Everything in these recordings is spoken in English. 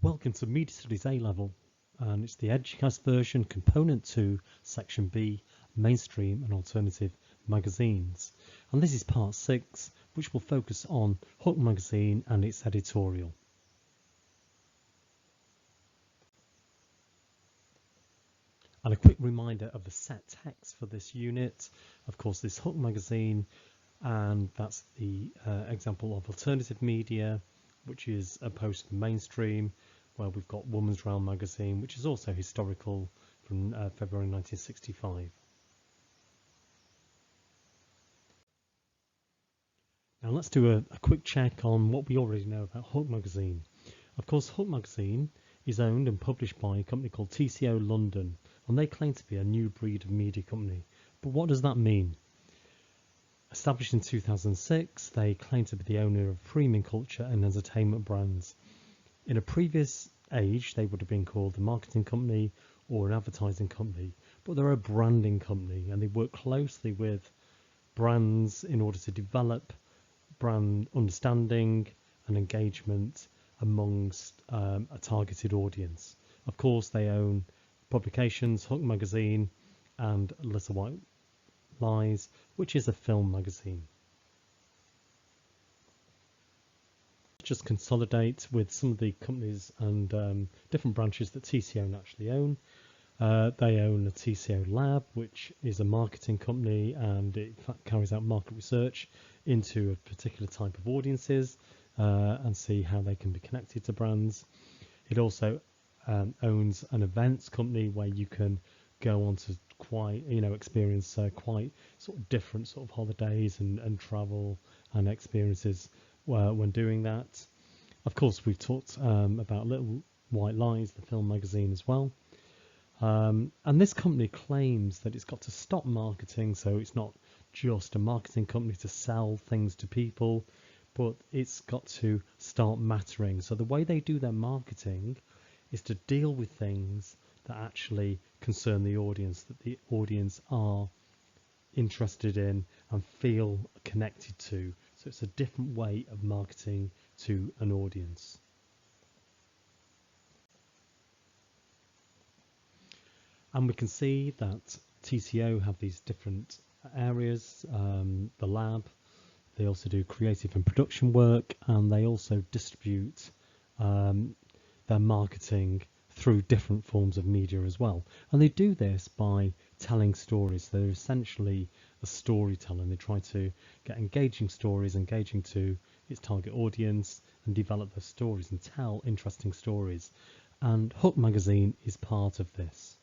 Welcome to Media Studies A-Level, and it's the Educas version, Component 2, Section B, Mainstream and Alternative Magazines. And this is Part 6, which will focus on Huck magazine and its editorial. And a quick reminder of the set text for this unit. Of course, this Huck magazine, and that's the example of alternative media, which is opposed to mainstream, where we've got Woman's Realm magazine, which is also historical from February 1965. Now let's do a quick check on what we already know about Huck magazine. Of course, Huck magazine is owned and published by a company called TCO London, and they claim to be a new breed of media company. But what does that mean? Established in 2006, they claim to be the owner of premium culture and entertainment brands. In a previous age, they would have been called a marketing company or an advertising company, but they're a branding company, and they work closely with brands in order to develop brand understanding and engagement amongst a targeted audience. Of course, they own publications, Huck magazine and Little White Lies, which is a film magazine. Just consolidate with some of the companies and different branches that TCO actually own. They own a TCO Lab, which is a marketing company, and it carries out market research into a particular type of audiences and see how they can be connected to brands. It also owns an events company where you can go on to experience quite sort of different sort of holidays and travel and experiences when doing that. Of course, we've talked about Little White Lies, the film magazine, as well. And this company claims that it's got to stop marketing, so it's not just a marketing company to sell things to people, but it's got to start mattering. So the way they do their marketing is to deal with things that actually concern the audience, that the audience are interested in and feel connected to. So it's a different way of marketing to an audience. And we can see that TCO have these different areas, the lab, they also do creative and production work, and they also distribute their marketing through different forms of media as well. And they do this by telling stories. They're essentially a storyteller, and they try to get engaging stories, engaging to its target audience, and develop those stories and tell interesting stories. And Huck magazine is part of this.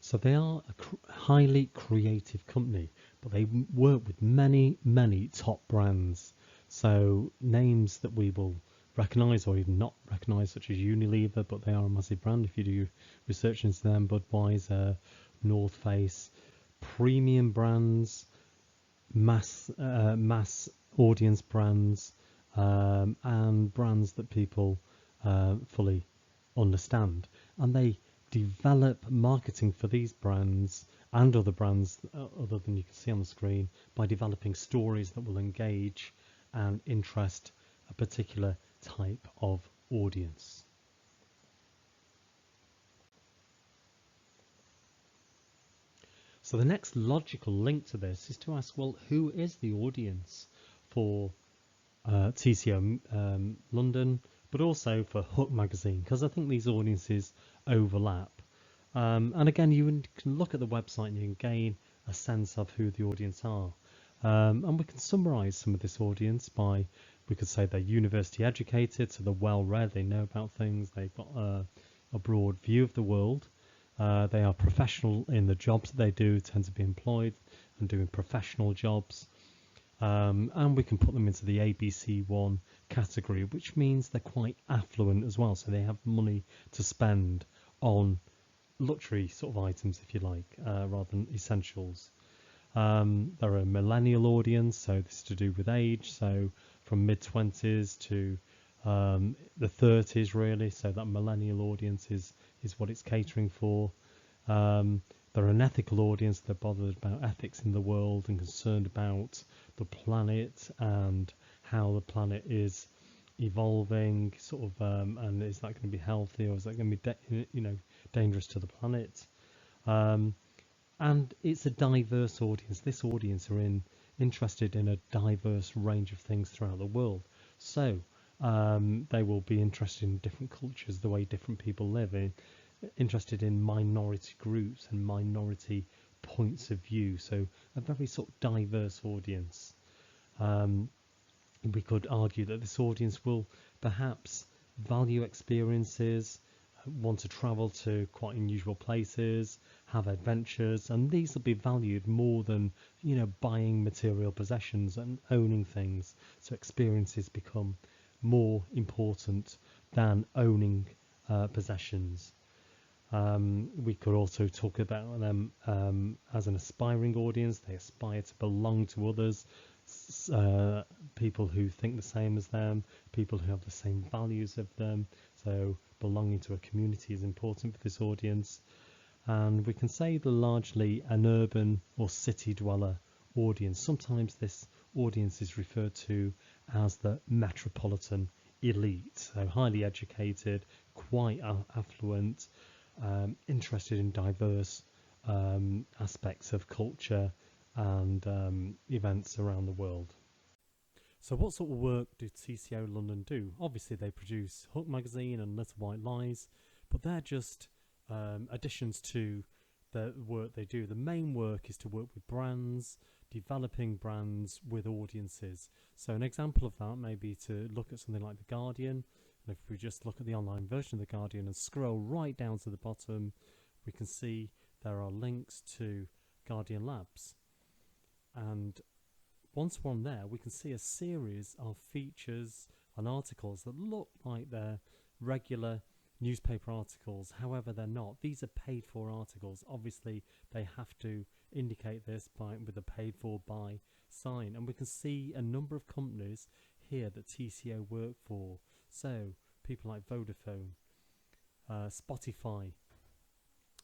So they are a highly creative company, but they work with many top brands. So names that we will recognise or even not recognise, such as Unilever, but they are a massive brand if you do research into them, Budweiser, North Face, premium brands, mass audience brands, and brands that people fully understand. And they develop marketing for these brands and other brands other than you can see on the screen by developing stories that will engage and interest a particular type of audience. So the next logical link to this is to ask, well, who is the audience for TCO London, but also for Huck magazine? Because I think these audiences overlap. And again, you can look at the website and you can gain a sense of who the audience are. And we can summarize some of this audience by, we could say they're university educated, so they're well read, they know about things, they've got a broad view of the world. They are professional in the jobs that they do, tend to be employed and doing professional jobs. And we can put them into the ABC1 category, which means they're quite affluent as well. So they have money to spend on luxury sort of items, if you like, rather than essentials. They're a millennial audience, so this is to do with age, so from mid-20s to the 30s really, so that millennial audience is what it's catering for. They're an ethical audience, they're bothered about ethics in the world and concerned about the planet and how the planet is evolving, sort of, and is that going to be healthy, or is that going to be dangerous to the planet? And it's a diverse audience. This audience are interested in a diverse range of things throughout the world. So they will be interested in different cultures, the way different people live, interested in minority groups and minority points of view. So a very sort of diverse audience. We could argue that this audience will perhaps value experiences, want to travel to quite unusual places, have adventures, and these will be valued more than buying material possessions and owning things. So experiences become more important than owning possessions. We could also talk about them as an aspiring audience. They aspire to belong to others, people who think the same as them, people who have the same values of them. So belonging to a community is important for this audience. And we can say they're largely an urban or city dweller audience. Sometimes this audience is referred to as the metropolitan elite, so highly educated, quite affluent, interested in diverse aspects of culture and events around the world. So what sort of work do TCO London do? Obviously they produce Huck magazine and Little White Lies, but they're just additions to the work they do. The main work is to work with brands, developing brands with audiences. So an example of that may be to look at something like The Guardian. And if we just look at the online version of The Guardian and scroll right down to the bottom, we can see there are links to Guardian Labs. And once we're on there, we can see a series of features and articles that look like they're regular newspaper articles. However, they're not. These are paid for articles. Obviously, they have to indicate this with a paid for by sign. And we can see a number of companies here that TCO work for. So people like Vodafone, Spotify,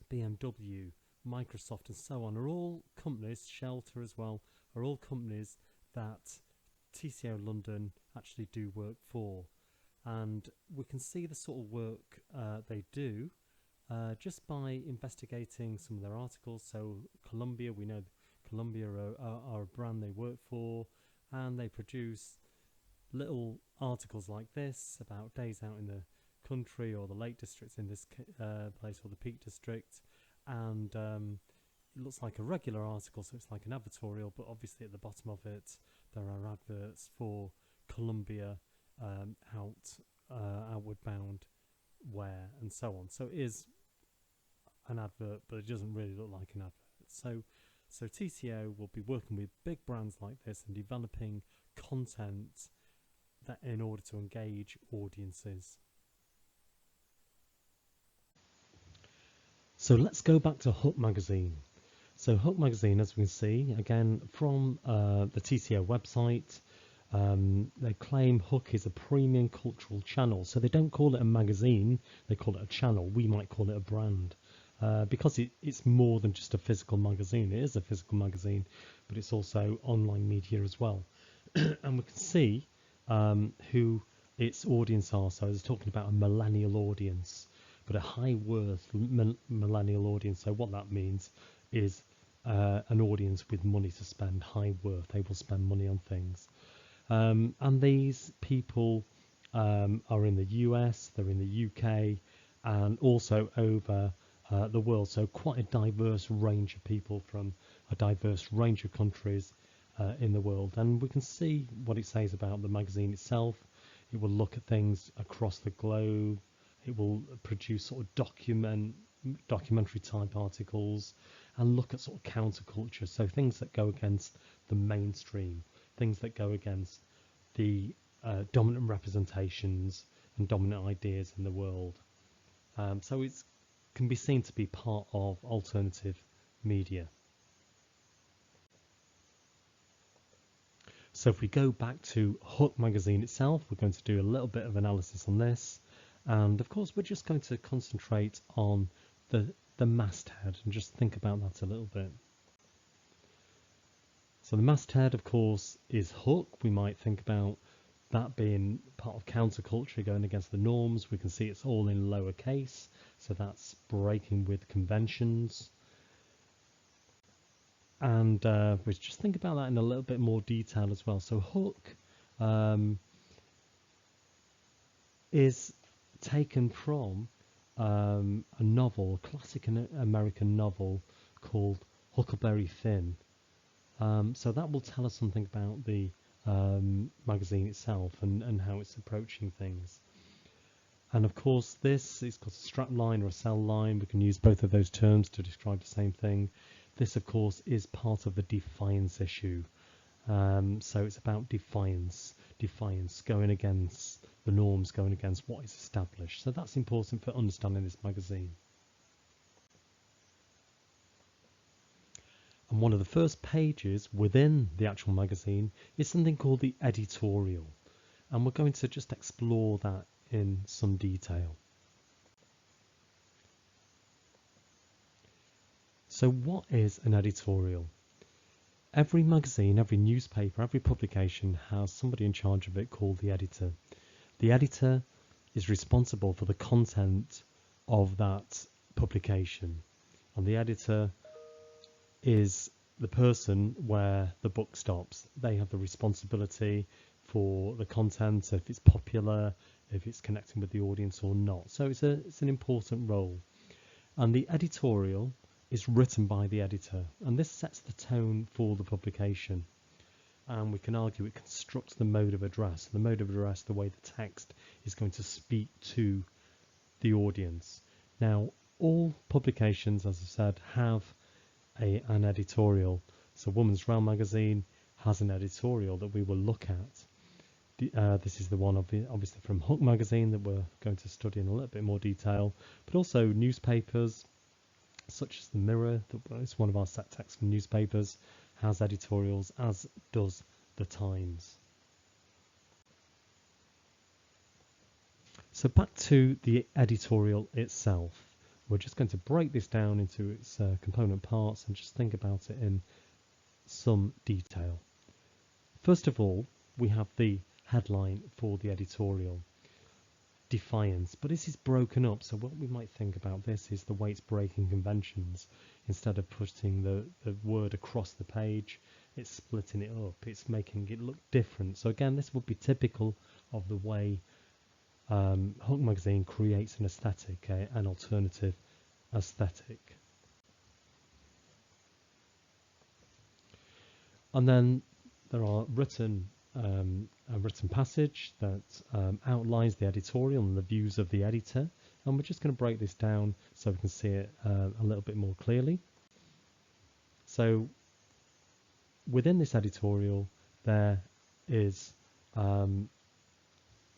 BMW, Microsoft and so on are all companies, Shelter as well, are all companies that TCO London actually do work for. And we can see the sort of work they do just by investigating some of their articles. So Columbia, we know Columbia are a brand they work for, and they produce little articles like this about days out in the country or the Lake Districts in this place, or the Peak District. And it looks like a regular article, so it's like an editorial, but obviously at the bottom of it there are adverts for Columbia outward bound wear and so on. So it is an advert, but it doesn't really look like an advert. So TCO will be working with big brands like this and developing content that in order to engage audiences. So let's go back to Huck magazine. So Huck magazine, as we can see, again from the TCO website, they claim Huck is a premium cultural channel. So they don't call it a magazine, they call it a channel. We might call it a brand because it's more than just a physical magazine. It is a physical magazine, but it's also online media as well. And we can see who its audience are. So I was talking about a millennial audience, but a high worth millennial audience. So what that means is an audience with money to spend, high worth. They will spend money on things. And these people are in the US, they're in the UK, and also over the world. So quite a diverse range of people from a diverse range of countries in the world. And we can see what it says about the magazine itself. It will look at things across the globe. It will produce sort of documentary type articles and look at sort of counterculture. So things that go against the mainstream, things that go against the dominant representations and dominant ideas in the world. So it can be seen to be part of alternative media. So if we go back to Huck magazine itself, we're going to do a little bit of analysis on this. And of course, we're just going to concentrate on the masthead and just think about that a little bit. So the masthead, of course, is Huck. We might think about that being part of counterculture, going against the norms. We can see it's all in lowercase, so that's breaking with conventions. And we just think about that in a little bit more detail as well. So Huck is taken from a novel, a classic American novel called Huckleberry Finn. So that will tell us something about the magazine itself and how it's approaching things. And of course, this is called a strap line or a cell line. We can use both of those terms to describe the same thing. This, of course, is part of the defiance issue. So it's about defiance, going against the norms, going against what is established. So that's important for understanding this magazine. And one of the first pages within the actual magazine is something called the editorial. And we're going to just explore that in some detail. So what is an editorial? Every magazine, every newspaper, every publication has somebody in charge of it called the editor. The editor is responsible for the content of that publication. And the editor is the person where the book stops. They have the responsibility for the content, if it's popular, if it's connecting with the audience or not. So it's an important role. And the editorial is written by the editor, and this sets the tone for the publication. And we can argue it constructs the mode of address. The mode of address, the way the text is going to speak to the audience. Now, all publications, as I said, have an editorial. So Woman's Realm magazine has an editorial that we will look at. This is the one obviously from Huck magazine that we're going to study in a little bit more detail, but also newspapers such as the Mirror, that is one of our set texts from newspapers, has editorials, as does the Times. So back to the editorial itself. We're just going to break this down into its component parts and just think about it in some detail. First of all, we have the headline for the editorial, Defiance, but this is broken up. So what we might think about this is the way it's breaking conventions. Instead of putting the word across the page, it's splitting it up. It's making it look different. So again, this would be typical of the way Huck magazine creates an aesthetic, an alternative aesthetic. And then there are a written passage that outlines the editorial and the views of the editor, and we're just going to break this down so we can see it a little bit more clearly. So within this editorial there is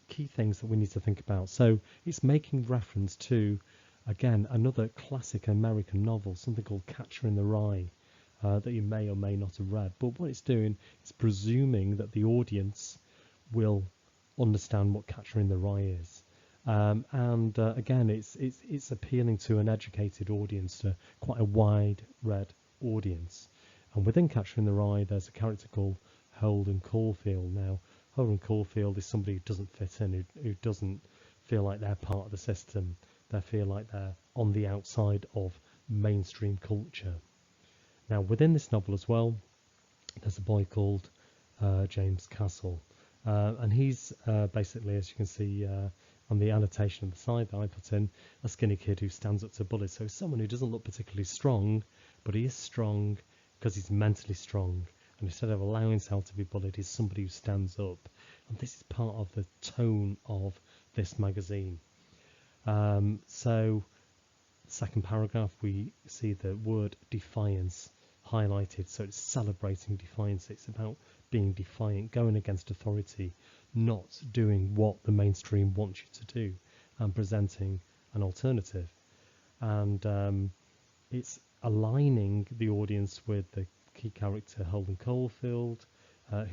key things that we need to think about. So it's making reference to, again, another classic American novel, something called Catcher in the Rye, that you may or may not have read. But what it's doing is presuming that the audience will understand what Catcher in the Rye is. Again, it's appealing to an educated audience, to quite a wide read audience. And within Catcher in the Rye, there's a character called Holden Caulfield. Now, Holden Caulfield is somebody who doesn't fit in, who doesn't feel like they're part of the system. They feel like they're on the outside of mainstream culture. Now, within this novel as well, there's a boy called James Castle. And he's basically, as you can see on the annotation on the side that I put in, a skinny kid who stands up to bullies. So someone who doesn't look particularly strong, but he is strong because he's mentally strong. And instead of allowing himself to be bullied, he's somebody who stands up. And this is part of the tone of this magazine. So, second paragraph, we see the word defiance highlighted. So it's celebrating defiance. It's about being defiant, going against authority, not doing what the mainstream wants you to do, and presenting an alternative. And it's aligning the audience with the key character Holden Caulfield,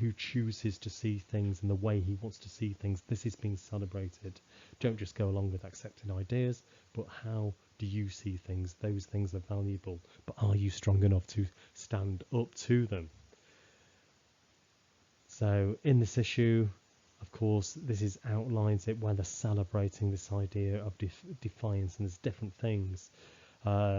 who chooses to see things in the way he wants to see things. This is being celebrated. Don't just go along with accepting ideas, but how do you see things? Those things are valuable, but are you strong enough to stand up to them? So in this issue, of course, this is outlines it where they're celebrating this idea of defiance, and there's different things: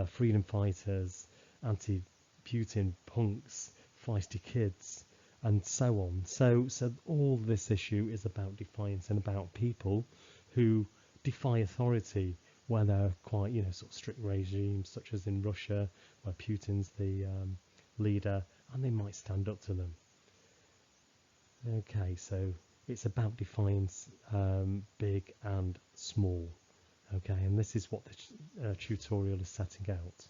freedom fighters, anti-Putin punks, feisty kids, and so on. So all this issue is about defiance and about people who defy authority, where they're quite, sort of strict regimes, such as in Russia, where Putin's the leader, and they might stand up to them. Okay, so it's about defiance, big and small. Okay, and this is what the tutorial is setting out.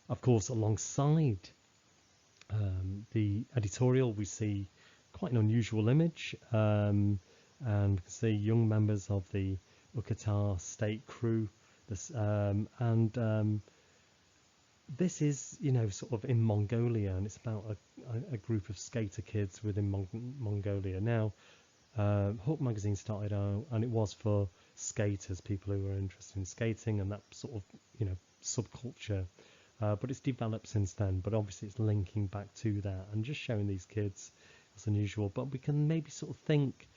Of course, alongside the editorial, we see quite an unusual image, and we can see young members of the Huck state crew. This this is, sort of in Mongolia, and it's about a group of skater kids within Mongolia. Now, Huck magazine started out, and it was for skaters, people who were interested in skating and that sort of, subculture. But it's developed since then. But obviously, it's linking back to that and just showing these kids as unusual. But we can maybe sort of think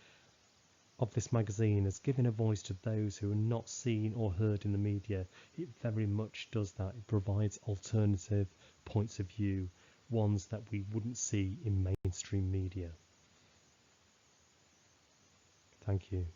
of this magazine as giving a voice to those who are not seen or heard in the media. It very much does that. It provides alternative points of view, ones that we wouldn't see in mainstream media. Thank you.